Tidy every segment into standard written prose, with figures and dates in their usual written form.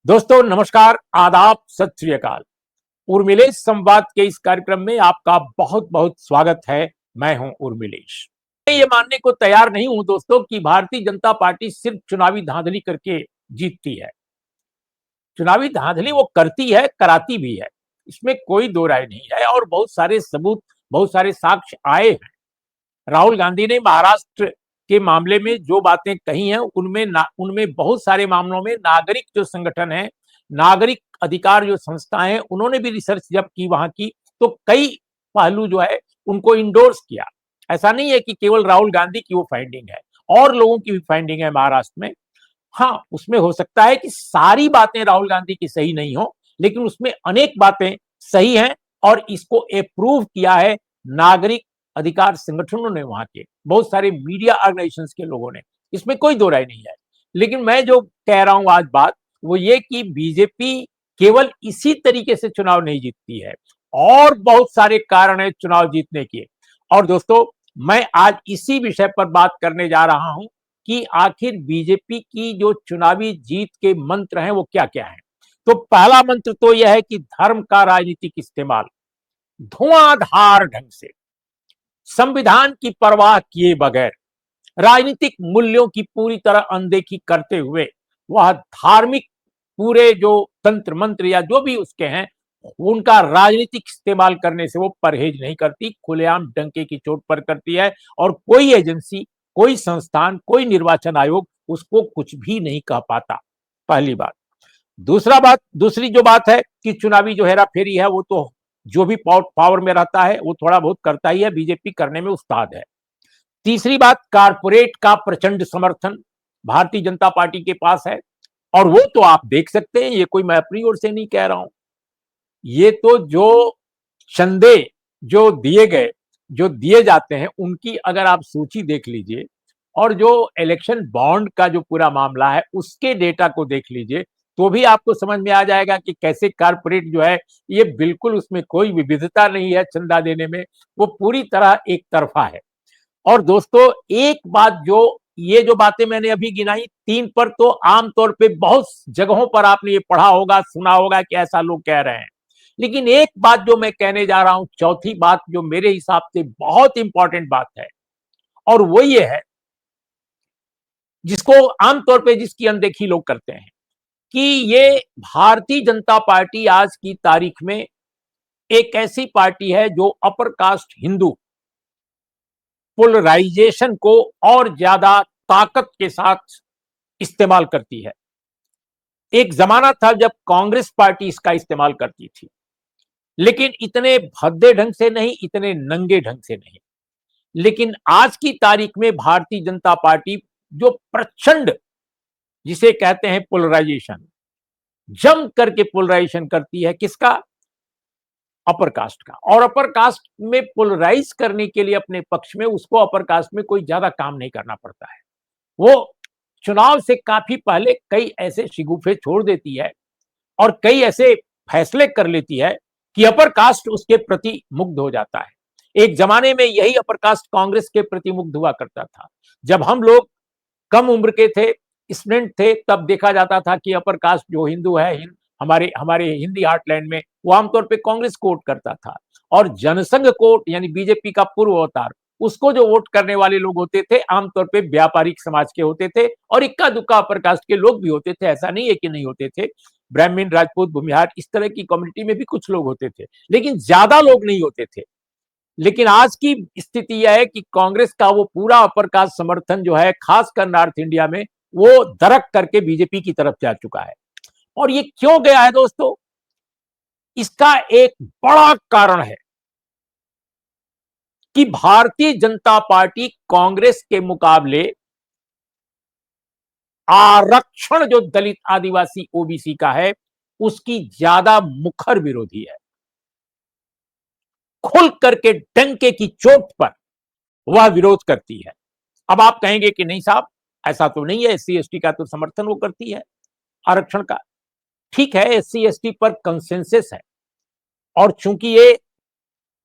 दोस्तों नमस्कार, आदाब, सत श्री अकाल। उर्मिलेश संवाद के इस कार्यक्रम में आपका बहुत बहुत स्वागत है। मैं हूं उर्मिलेश। मैं ये मानने को तैयार नहीं हूं दोस्तों कि भारतीय जनता पार्टी सिर्फ चुनावी धांधली करके जीतती है। चुनावी धांधली वो करती है, कराती भी है, इसमें कोई दो राय नहीं है और बहुत सारे सबूत, बहुत सारे साक्ष्य आए हैं। राहुल गांधी ने महाराष्ट्र के मामले में जो बातें कही हैं उनमें बहुत सारे मामलों में नागरिक जो संगठन है, नागरिक अधिकार जो संस्थाएं हैं, उन्होंने भी रिसर्च जब की वहां की, तो कई पहलू जो है उनको इंडोर्स किया। ऐसा नहीं है कि केवल राहुल गांधी की वो फाइंडिंग है, और लोगों की भी फाइंडिंग है महाराष्ट्र में। हाँ, उसमें हो सकता है कि सारी बातें राहुल गांधी की सही नहीं हो, लेकिन उसमें अनेक बातें सही हैं और इसको अप्रूव किया है नागरिक अधिकार संगठनों ने, वहां के बहुत सारे मीडिया ऑर्गेनाइजेशंस के लोगों ने। इसमें कोई दो राय नहीं है। लेकिन मैं जो कह रहा हूं आज बात, वो ये कि बीजेपी केवल इसी तरीके से चुनाव नहीं जीतती है, और बहुत सारे कारण है चुनाव जीतने के। और दोस्तों, मैं आज इसी विषय पर बात करने जा रहा हूं कि आखिर बीजेपी की जो चुनावी जीत के मंत्र हैं वो क्या क्या है। तो पहला मंत्र तो यह है कि धर्म का राजनीतिक इस्तेमाल, धुआंधार ढंग से, संविधान की परवाह किए बगैर, राजनीतिक मूल्यों की पूरी तरह अनदेखी करते हुए वह धार्मिक पूरे जो तंत्र मंत्र या जो भी उसके हैं, उनका राजनीतिक इस्तेमाल करने से वो परहेज नहीं करती, खुलेआम डंके की चोट पर करती है। और कोई एजेंसी, कोई संस्थान, कोई निर्वाचन आयोग उसको कुछ भी नहीं कह पाता। पहली बात। दूसरी जो बात है कि चुनावी जो हेरा फेरी है, वो तो जो भी पावर में रहता है वो थोड़ा बहुत करता ही है, बीजेपी करने में उस्ताद है। तीसरी बात, कारपोरेट का प्रचंड समर्थन भारतीय जनता पार्टी के पास है, और वो तो आप देख सकते हैं, ये कोई मैं अपनी ओर से नहीं कह रहा हूं। ये तो जो चंदे जो दिए गए, जो दिए जाते हैं, उनकी अगर आप सूची देख लीजिए, और जो इलेक्शन बॉन्ड का जो पूरा मामला है उसके डेटा को देख लीजिए, तो भी आपको समझ में आ जाएगा कि कैसे कारपोरेट जो है, ये बिल्कुल उसमें कोई विविधता नहीं है चंदा देने में, वो पूरी तरह एक तरफा है। और दोस्तों, एक बात जो, ये जो बातें मैंने अभी गिनाई तीन पर, तो आमतौर पे बहुत जगहों पर आपने ये पढ़ा होगा, सुना होगा कि ऐसा लोग कह रहे हैं। लेकिन एक बात जो मैं कहने जा रहा हूं, चौथी बात, जो मेरे हिसाब से बहुत इंपॉर्टेंट बात है, और वो ये है जिसको आमतौर पे जिसकी अनदेखी लोग करते हैं, कि ये भारतीय जनता पार्टी आज की तारीख में एक ऐसी पार्टी है जो अपर कास्ट हिंदू पोलराइजेशन को और ज्यादा ताकत के साथ इस्तेमाल करती है। एक जमाना था जब कांग्रेस पार्टी इसका इस्तेमाल करती थी, लेकिन इतने भद्दे ढंग से नहीं, इतने नंगे ढंग से नहीं। लेकिन आज की तारीख में भारतीय जनता पार्टी जो प्रचंड, जिसे कहते हैं पोलराइजेशन, जम करके पोलराइजेशन करती है, किसका? अपर कास्ट का। और अपर कास्ट में पोलराइज करने के लिए अपने पक्ष में उसको अपर कास्ट में कोई ज्यादा काम नहीं करना पड़ता है। वो चुनाव से काफी पहले कई ऐसे शिगुफे छोड़ देती है और कई ऐसे फैसले कर लेती है कि अपर कास्ट उसके प्रति मुग्ध हो जाता है। एक जमाने में यही अपर कास्ट कांग्रेस के प्रति मुग्ध हुआ करता था। जब हम लोग कम उम्र के थे, स्टूडेंट थे, तब देखा जाता था कि अपर कास्ट जो हिंदू है, हमारे हमारे हिंदी हार्टलैंड में, वो आमतौर पे कांग्रेस को वोट करता था। और जनसंघ को, यानी बीजेपी का पूर्व अवतार, उसको जो वोट करने वाले लोग होते थे, आमतौर पे व्यापारिक समाज के होते थे, और इक्का दुक्का अपर कास्ट के लोग भी होते थे, ऐसा नहीं है कि नहीं होते थे। ब्राह्मण, राजपूत, भूमिहार, इस तरह की कम्युनिटी में भी कुछ लोग होते थे, लेकिन ज्यादा लोग नहीं होते थे। लेकिन आज की स्थिति यह है कि कांग्रेस का वो पूरा अपर कास्ट समर्थन जो है, खासकर नॉर्थ इंडिया में, वो दरक करके बीजेपी की तरफ जा चुका है। और ये क्यों गया है दोस्तों? इसका एक बड़ा कारण है कि भारतीय जनता पार्टी कांग्रेस के मुकाबले आरक्षण जो दलित, आदिवासी, ओबीसी का है, उसकी ज्यादा मुखर विरोधी है। खुल करके डंके की चोट पर वह विरोध करती है। अब आप कहेंगे कि नहीं साहब, ऐसा तो नहीं है, एससी एसटी का तो समर्थन वो करती है, आरक्षण का। ठीक है, एससी एसटी पर कंसेंसस है, और चूंकि ये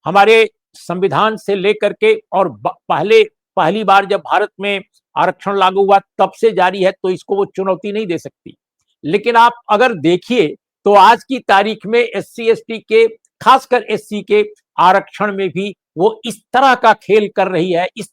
हमारे संविधान से लेकर के, और पहली बार जब भारत में आरक्षण लागू हुआ तब से जारी है, तो इसको वो चुनौती नहीं दे सकती। लेकिन आप अगर देखिए तो आज की तारीख में एससी एसटी के, खासकर एससी के आरक्षण में भी वो इस तरह का खेल कर रही है, इस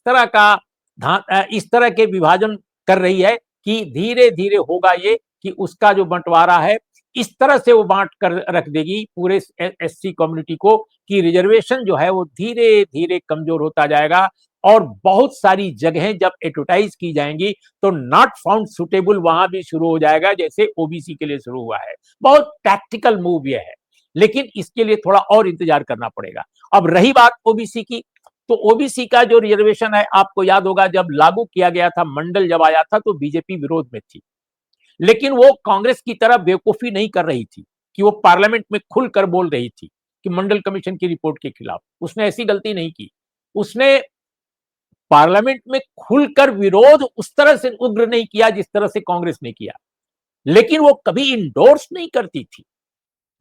तरह के विभाजन कर रही है कि धीरे धीरे होगा ये कि उसका जो बंटवारा है इस तरह से वो बांट कर रख देगी पूरे एससी कम्युनिटी को कि रिजर्वेशन जो है वो धीरे धीरे कमजोर होता जाएगा। और बहुत सारी जगहें जब एडवर्टाइज की जाएंगी तो नॉट फाउंड सुटेबल वहां भी शुरू हो जाएगा, जैसे ओबीसी के लिए शुरू हुआ है। बहुत टैक्टिकल मूव यह है, लेकिन इसके लिए थोड़ा और इंतजार करना पड़ेगा। अब रही बात ओबीसी की, तो ओबीसी का जो रिजर्वेशन है, आपको याद होगा जब लागू किया गया था, मंडल जब आया था तो बीजेपी विरोध में थी, लेकिन वो कांग्रेस की तरह बेवकूफी नहीं कर रही थी कि वो पार्लियामेंट में खुलकर बोल रही थी कि मंडल कमीशन की रिपोर्ट के खिलाफ। उसने ऐसी गलती नहीं की। उसने पार्लियामेंट में खुलकर विरोध उस तरह से उग्र नहीं किया जिस तरह से कांग्रेस ने किया, लेकिन वो कभी इंडोर्स नहीं करती थी।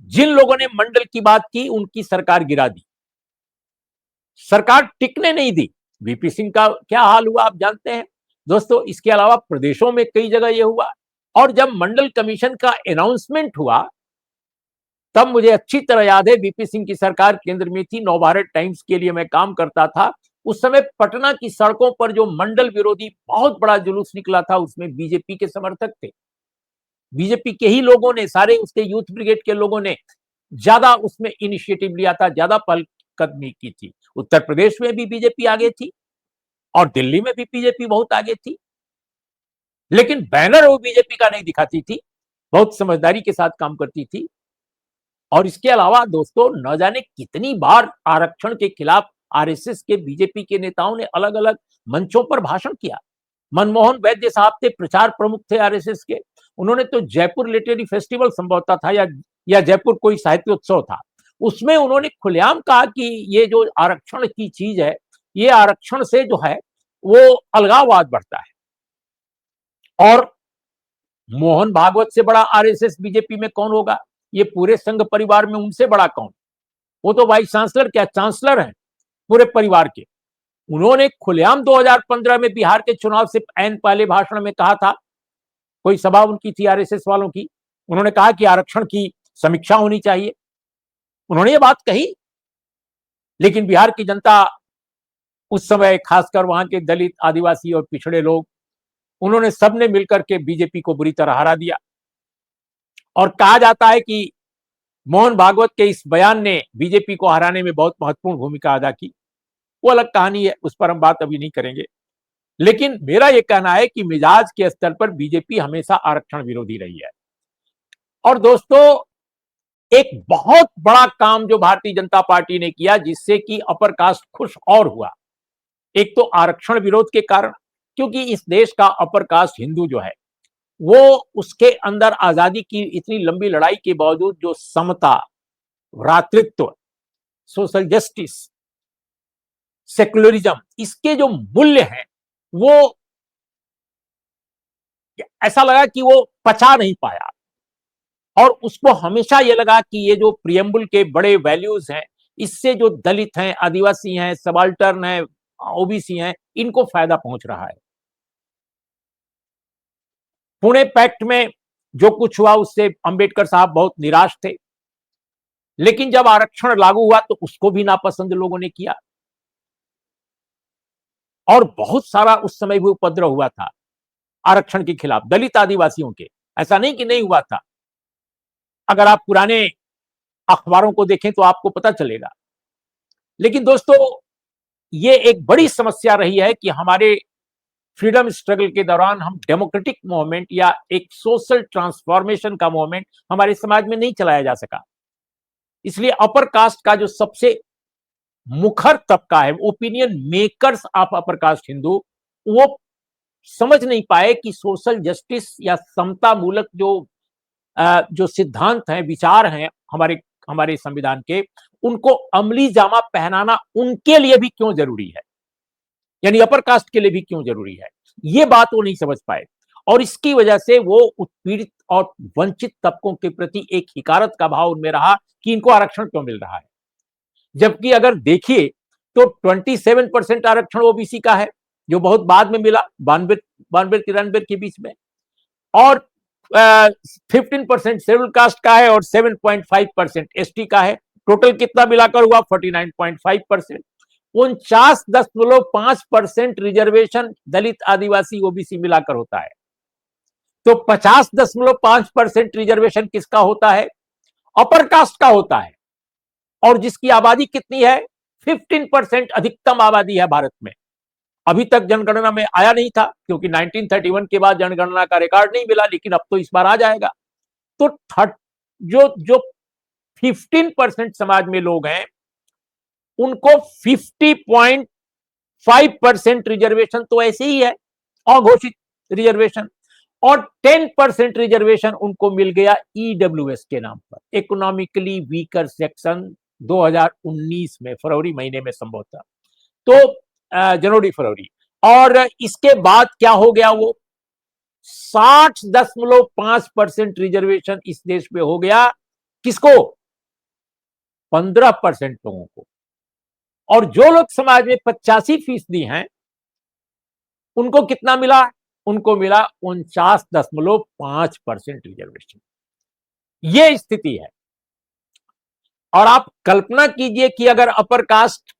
जिन लोगों ने मंडल की बात की उनकी सरकार गिरा दी, सरकार टिकने नहीं दी। वीपी सिंह का क्या हाल हुआ आप जानते हैं दोस्तों। इसके अलावा प्रदेशों में कई जगह यह हुआ। और जब मंडल कमीशन का अनाउंसमेंट हुआ तब मुझे अच्छी तरह याद है, वीपी सिंह की सरकार केंद्र में थी, नवभारत टाइम्स के लिए मैं काम करता था। उस समय पटना की सड़कों पर जो मंडल विरोधी बहुत बड़ा जुलूस निकला था, उसमें बीजेपी के समर्थक थे। बीजेपी के ही लोगों ने, सारे उसके यूथ ब्रिगेड के लोगों ने ज्यादा उसमें इनिशिएटिव लिया था, ज्यादा पहलकदमी की थी। उत्तर प्रदेश में भी बीजेपी आगे थी और दिल्ली में भी बीजेपी बहुत आगे थी, लेकिन बैनर वो बीजेपी का नहीं दिखाती थी, बहुत समझदारी के साथ काम करती थी। और इसके अलावा दोस्तों, न जाने कितनी बार आरक्षण के खिलाफ आरएसएस के, बीजेपी के नेताओं ने अलग अलग मंचों पर भाषण किया। मनमोहन वैद्य साहब थे, प्रचार प्रमुख थे आरएसएस के। उन्होंने तो जयपुर लिटरेरी फेस्टिवल संभवतः था या जयपुर कोई साहित्य उत्सव था, उसमें उन्होंने खुलेआम कहा कि ये जो आरक्षण की चीज है, ये आरक्षण से जो है वो अलगाववाद बढ़ता है। और मोहन भागवत से बड़ा आरएसएस बीजेपी में कौन होगा? ये पूरे संघ परिवार में उनसे बड़ा कौन? वो तो वाइस चांसलर, क्या चांसलर हैं पूरे परिवार के। उन्होंने खुलेआम 2015 में बिहार के चुनाव से ऐन पहले भाषण में कहा था, कोई सभा उनकी थी आरएसएस वालों की, उन्होंने कहा कि आरक्षण की समीक्षा होनी चाहिए। उन्होंने ये बात कही, लेकिन बिहार की जनता उस समय, खासकर वहां के दलित, आदिवासी और पिछड़े लोग, उन्होंने सबने मिलकर के बीजेपी को बुरी तरह हरा दिया। और कहा जाता है कि मोहन भागवत के इस बयान ने बीजेपी को हराने में बहुत महत्वपूर्ण भूमिका अदा की। वो अलग कहानी है, उस पर हम बात अभी नहीं करेंगे। लेकिन मेरा यह कहना है कि मिजाज के स्तर पर बीजेपी हमेशा आरक्षण विरोधी रही है। और दोस्तों, एक बहुत बड़ा काम जो भारतीय जनता पार्टी ने किया, जिससे कि अपर कास्ट खुश और हुआ, एक तो आरक्षण विरोध के कारण, क्योंकि इस देश का अपर कास्ट हिंदू जो है, वो उसके अंदर आजादी की इतनी लंबी लड़ाई के बावजूद जो समता, भ्रातृत्व, सोशल जस्टिस, सेकुलरिज्म, इसके जो मूल्य हैं, वो ऐसा लगा कि वो पचा नहीं पाया। और उसको हमेशा ये लगा कि ये जो प्रियम्बल के बड़े वैल्यूज हैं, इससे जो दलित हैं, आदिवासी हैं, सबाल्टर्न हैं, ओबीसी हैं, इनको फायदा पहुंच रहा है। पुणे पैक्ट में जो कुछ हुआ उससे अंबेडकर साहब बहुत निराश थे, लेकिन जब आरक्षण लागू हुआ तो उसको भी नापसंद लोगों ने किया। और बहुत सारा उस समय भी उपद्रव हुआ था आरक्षण के खिलाफ, दलित आदिवासियों के। ऐसा नहीं कि नहीं हुआ था, अगर आप पुराने अखबारों को देखें तो आपको पता चलेगा। लेकिन दोस्तों, ये एक बड़ी समस्या रही है कि हमारे फ्रीडम स्ट्रगल के दौरान हम डेमोक्रेटिक मूवमेंट या एक सोशल ट्रांसफॉर्मेशन का मूवमेंट हमारे समाज में नहीं चलाया जा सका। इसलिए अपर कास्ट का जो सबसे मुखर तबका है, opinion makers of upper caste Hindu, वो समझ नहीं पाए कि सोशल जस्टिस या समता मूलक जो सिद्धांत हैं, विचार हैं हमारे हमारे संविधान के, उनको अमली जामा पहनाना उनके लिए भी क्यों जरूरी है, यानी अपर कास्ट के लिए भी क्यों जरूरी है, ये बात वो नहीं समझ पाए। और इसकी वजह से वो उत्पीड़ित और वंचित तबकों के प्रति एक हिकारत का भाव उनमें रहा कि इनको आरक्षण क्यों मिल रहा है। जबकि अगर देखिए तो 27% आरक्षण ओबीसी का है, जो बहुत बाद में मिला, 92-93 के बीच में। और 15% शेड्यूल कास्ट का है और 7.5% एसटी का है। टोटल कितना मिलाकर हुआ 49.5%। 49.5% रिजर्वेशन दलित आदिवासी ओबीसी मिलाकर होता है। तो 50.5% रिजर्वेशन किसका होता है? अपर कास्ट का होता है। और जिसकी आबादी कितनी है? 15% अधिकतम आबादी है भारत में। अभी तक जनगणना में आया नहीं था क्योंकि 1931 के बाद जनगणना का रिकॉर्ड नहीं मिला, लेकिन अब तो इस बार आ जाएगा। तो जो जो 15% समाज में लोग हैं उनको 50.5% रिजर्वेशन तो ऐसे ही है, अघोषित रिजर्वेशन, और 10% रिजर्वेशन उनको मिल गया ईडब्ल्यूएस के नाम पर, इकोनॉमिकली वीकर सेक्शन। 2019 में फरवरी महीने में संभव था, तो जनवरी फरवरी। और इसके बाद क्या हो गया? वो 60.5% रिजर्वेशन इस देश में हो गया। किसको? 15% लोगों को। और जो लोग समाज में 85% हैं उनको कितना मिला? उनको मिला 49.5% रिजर्वेशन। ये स्थिति है। और आप कल्पना कीजिए कि अगर अपर कास्ट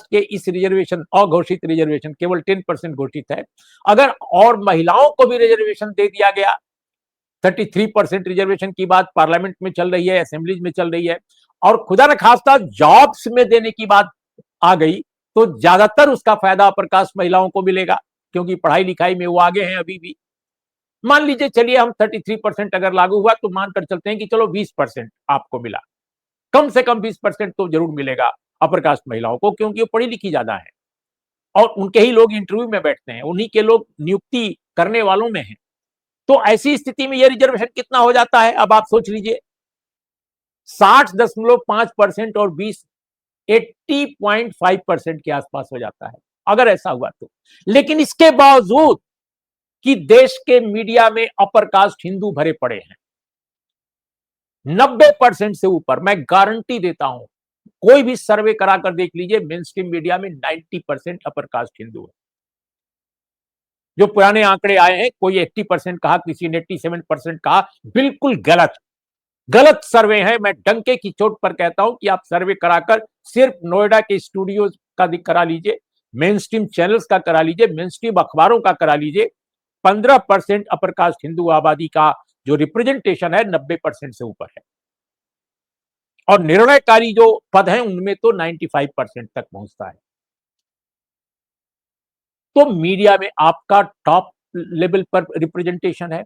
के इस रिजर्वेशन, अघोषित रिजर्वेशन केवल 10% घोषित है, अगर और महिलाओं को भी रिजर्वेशन दे दिया गया, 33% रिजर्वेशन की बात पार्लियामेंट में चल रही है, असेंबलीज में चल रही है, और खुदा न खास्ता जॉब्स में देने की बात आ गई, तो ज्यादातर उसका फायदा अपर कास्ट महिलाओं को मिलेगा क्योंकि पढ़ाई लिखाई में वो आगे हैं अभी भी। मान लीजिए, चलिए हम 33% अगर लागू हुआ तो मानकर चलते हैं कि चलो 20% आपको मिला, कम से कम 20% तो जरूर मिलेगा अपर कास्ट महिलाओं को, क्योंकि वो पढ़ी लिखी ज्यादा है और उनके ही लोग इंटरव्यू में बैठते हैं, उन्हीं के लोग नियुक्ति करने वालों में हैं। तो ऐसी स्थिति में यह रिजर्वेशन कितना हो जाता है? अब आप सोच लीजिए, 60.5% और 20, 80.5% के आसपास हो जाता है अगर ऐसा हुआ तो। लेकिन इसके बावजूद कि देश के मीडिया में अपर कास्ट हिंदू भरे पड़े हैं, 90% से ऊपर, मैं गारंटी देता हूं, कोई भी सर्वे कराकर देख लीजिए, मेन स्ट्रीम मीडिया में 90% अपर कास्ट हिंदू है। जो पुराने आंकड़े आए हैं, कोई 80% कहा, किसी ने 87% कहा, बिल्कुल गलत सर्वे है। मैं डंके की चोट पर कहता हूं कि आप सर्वे कराकर सिर्फ नोएडा के स्टूडियोज का करा लीजिए, मेन स्ट्रीम चैनल्स का करा लीजिए, मेन स्ट्रीम अखबारों का करा लीजिए, 15% अपर कास्ट हिंदू आबादी का जो रिप्रेजेंटेशन है 90% से ऊपर है। और निर्णयकारी जो पद हैं उनमें तो 95% तक पहुंचता है। तो मीडिया में आपका टॉप लेवल पर रिप्रेजेंटेशन है।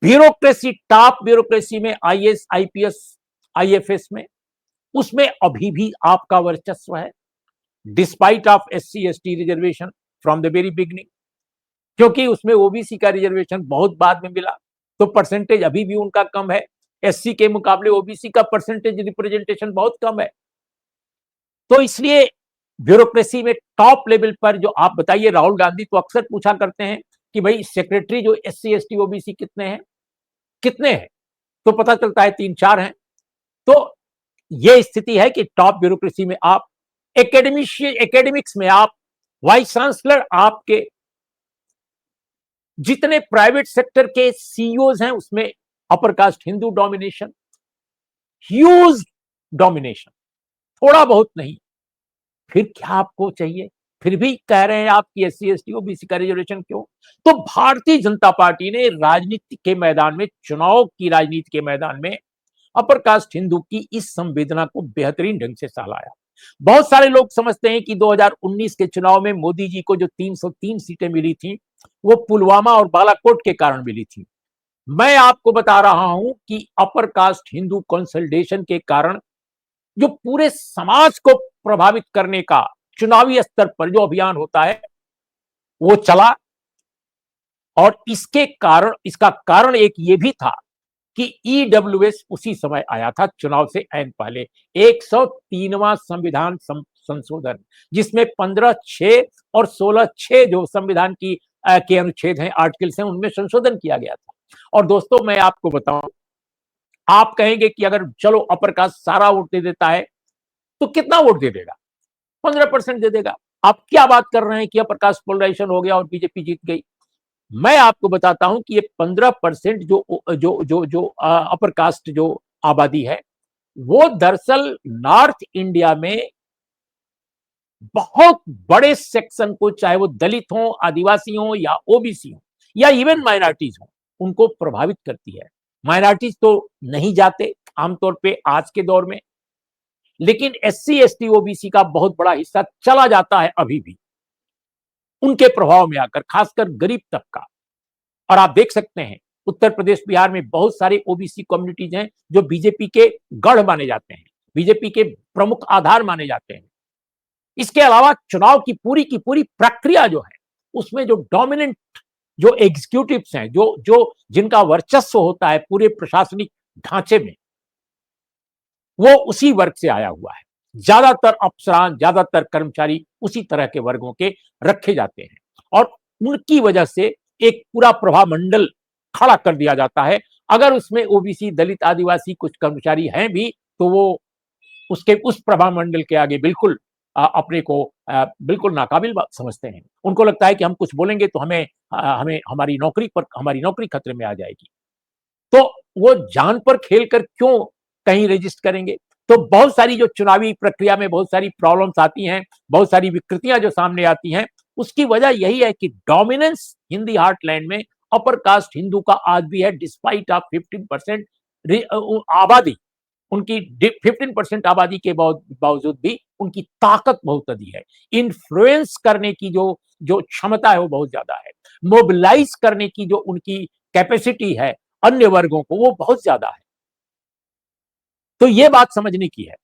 ब्यूरोक्रेसी, टॉप ब्यूरोक्रेसी में, आईएएस, आईपीएस, आईएफएस में, उसमें अभी भी आपका वर्चस्व है, despite of SC ST reservation from the very beginning, क्योंकि उसमें ओबीसी का रिजर्वेशन बहुत बाद में मिला, तो परसेंटेज अभी भी उनका कम है। एससी के मुकाबले ओबीसी का परसेंटेज रिप्रेजेंटेशन बहुत कम है। तो इसलिए ब्यूरोक्रेसी में टॉप लेवल पर जो आप बताइए, राहुल गांधी तो अक्सर पूछा करते हैं कि भाई सेक्रेटरी जो एससी एसटी ओबीसी कितने हैं, तो पता चलता है 3-4 हैं। तो यह स्थिति है कि टॉप ब्यूरोक्रेसी में आप, एकेडमिक्स में आप, वाइस चांसलर, आपके जितने प्राइवेट सेक्टर के सीईओज हैं उसमें अपर caste Hindu domination, huge domination, थोड़ा बहुत नहीं। फिर क्या आपको चाहिए? फिर भी कह रहे हैं आप कि एससी एसटी ओबीसी का रिजर्वेशन क्यों? तो भारतीय जनता पार्टी ने राजनीति के मैदान में, चुनाव की राजनीति के मैदान में अपर कास्ट हिंदू की इस संवेदना को बेहतरीन ढंग से सहलाया। बहुत सारे लोग समझते हैं कि 2019 के चुनाव में मोदी जी को जो 303 सीटें मिली थी वो पुलवामा और बालाकोट के कारण मिली थी। मैं आपको बता रहा हूं कि अपर कास्ट हिंदू कंसोलिडेशन के कारण जो पूरे समाज को प्रभावित करने का चुनावी स्तर पर जो अभियान होता है वो चला। और इसका कारण एक ये भी था कि ईडब्ल्यूएस उसी समय आया था चुनाव से ऐन पहले, 103वां संविधान संशोधन, जिसमें 15(6) और 16(6) जो संविधान की के अनुच्छेद हैं, आर्टिकल्स हैं, उनमें संशोधन किया गया था। और दोस्तों मैं आपको बताऊं, आप कहेंगे कि अगर चलो अपर कास्ट सारा वोट दे देता है तो कितना वोट दे देगा? 15% दे देगा। आप क्या बात कर रहे हैं कि अपर कास्ट पोलराइजेशन हो गया और बीजेपी जीत गई? मैं आपको बताता हूं कि ये 15% जो अपर कास्ट जो आबादी है, वो दरअसल नॉर्थ इंडिया में बहुत बड़े सेक्शन को, चाहे वो दलित हो, आदिवासी हो या ओबीसी हो या इवन माइनॉरिटीज हो, उनको प्रभावित करती है। माइनॉरिटीज तो नहीं जाते आमतौर पे आज के दौर में, लेकिन एससी एसटी ओबीसी का बहुत बड़ा हिस्सा चला जाता है अभी भी उनके प्रभाव में आकर, खासकर गरीब तबका। और आप देख सकते हैं उत्तर प्रदेश बिहार में बहुत सारे ओबीसी कम्युनिटीज हैं जो बीजेपी के गढ़ माने जाते हैं, बीजेपी के प्रमुख आधार माने जाते हैं। इसके अलावा चुनाव की पूरी प्रक्रिया जो है, उसमें जो डोमिनेंट जो एग्जीक्यूटिव्स हैं, जो जो जिनका वर्चस्व होता है पूरे प्रशासनिक ढांचे में, वो उसी वर्ग से आया हुआ है। ज्यादातर अफसरान, ज्यादातर कर्मचारी उसी तरह के वर्गों के रखे जाते हैं और उनकी वजह से एक पूरा प्रभाव मंडल खड़ा कर दिया जाता है। अगर उसमें ओबीसी, दलित, आदिवासी कुछ कर्मचारी हैं भी, तो वो उसके उस प्रभाव मंडल के आगे बिल्कुल अपने को बिल्कुल नाकाबिल समझते हैं। उनको लगता है कि हम कुछ बोलेंगे तो हमें हमारी नौकरी खतरे में आ जाएगी। तो वो जान पर खेल कर क्यों कहीं रजिस्ट करेंगे? तो बहुत सारी जो चुनावी प्रक्रिया में बहुत सारी प्रॉब्लम्स आती हैं, बहुत सारी विकृतियां जो सामने आती हैं, उसकी वजह यही है कि डोमिनेंस हिंदी हार्टलैंड में अपर कास्ट हिंदू का आज भी है, डिस्पाइट ऑफ 15% आबादी, उनकी 15% आबादी के बावजूद भी उनकी ताकत बहुत अधिक है। इन्फ्लुएंस करने की जो जो क्षमता है वो बहुत ज्यादा है। मोबिलाइज करने की जो उनकी कैपेसिटी है अन्य वर्गों को, वो बहुत ज्यादा है। तो ये बात समझने की है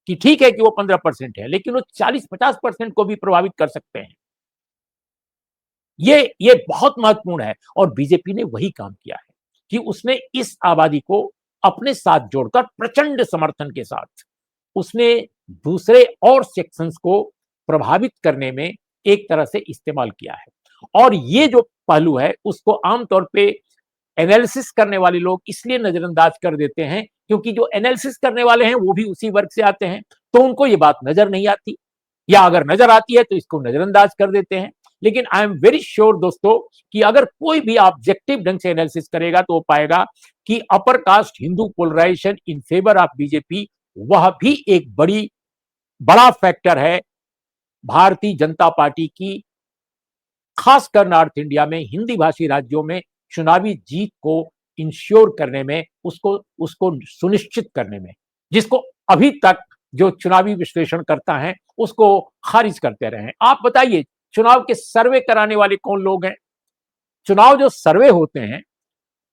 कि ठीक है कि वो 15% है, लेकिन वो 40-50% को भी प्रभावित कर सकते हैं। ये बहुत महत्वपूर्ण है और बीजेपी ने वही काम किया है कि उसने इस आबादी को अपने साथ जोड़कर प्रचंड समर्थन के साथ उसने दूसरे और सेक्शंस को प्रभावित करने में एक तरह से इस्तेमाल किया है। और ये जो पहलू है उसको आमतौर पे एनालिसिस करने वाले लोग इसलिए नजरअंदाज कर देते हैं क्योंकि जो एनालिसिस करने वाले हैं वो भी उसी वर्ग से आते हैं, तो उनको ये बात नजर नहीं आती, या अगर नजर आती है तो इसको नजरअंदाज कर देते हैं। लेकिन आई एम वेरी श्योर दोस्तों कि अगर कोई भी ऑब्जेक्टिव ढंग से एनालिसिस करेगा तो वो पाएगा कि upper caste Hindu polarisation in favour of BJP वह भी एक बड़ा फैक्टर है भारतीय जनता पार्टी की, खासकर नॉर्थ इंडिया में हिंदी भाषी राज्यों में चुनावी जीत को इंश्योर करने में, उसको उसको सुनिश्चित करने में, जिसको अभी तक जो चुनावी विश्लेषण करता है उसको खारिज करते रहे हैं। आप बताइए चुनाव के सर्वे कराने वाले कौन लोग हैं? चुनाव जो सर्वे होते हैं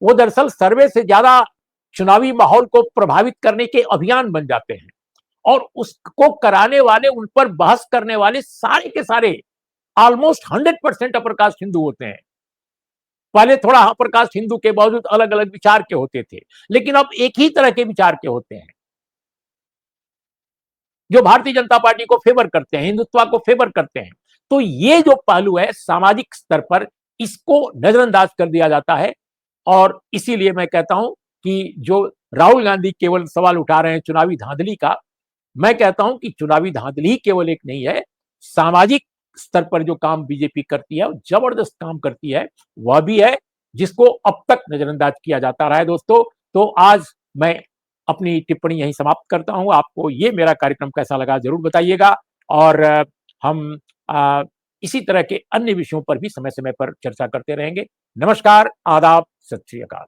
वो दरअसल सर्वे से ज्यादा चुनावी माहौल को प्रभावित करने के अभियान बन जाते हैं और उसको कराने वाले, उन पर बहस करने वाले सारे के सारे ऑलमोस्ट 100% अपर कास्ट हिंदू होते हैं। पहले थोड़ा अपर कास्ट हिंदू के बावजूद अलग अलग विचार के होते थे, लेकिन अब एक ही तरह के विचार के होते हैं जो भारतीय जनता पार्टी को फेवर करते हैं, हिंदुत्व को फेवर करते हैं। तो ये जो पहलू है सामाजिक स्तर पर, इसको नजरअंदाज कर दिया जाता है। और इसीलिए मैं कहता हूं कि जो राहुल गांधी केवल सवाल उठा रहे हैं चुनावी धांधली का, मैं कहता हूं कि चुनावी धांधली केवल एक नहीं है, सामाजिक स्तर पर जो काम बीजेपी करती है, जबरदस्त काम करती है, वह भी है जिसको अब तक नजरअंदाज किया जाता रहा है दोस्तों। तो आज मैं अपनी टिप्पणी यहीं समाप्त करता हूं। आपको ये मेरा कार्यक्रम कैसा लगा जरूर बताइएगा और हम इसी तरह के अन्य विषयों पर भी समय समय पर चर्चा करते रहेंगे। नमस्कार, आदाब, सत श्री अकाल।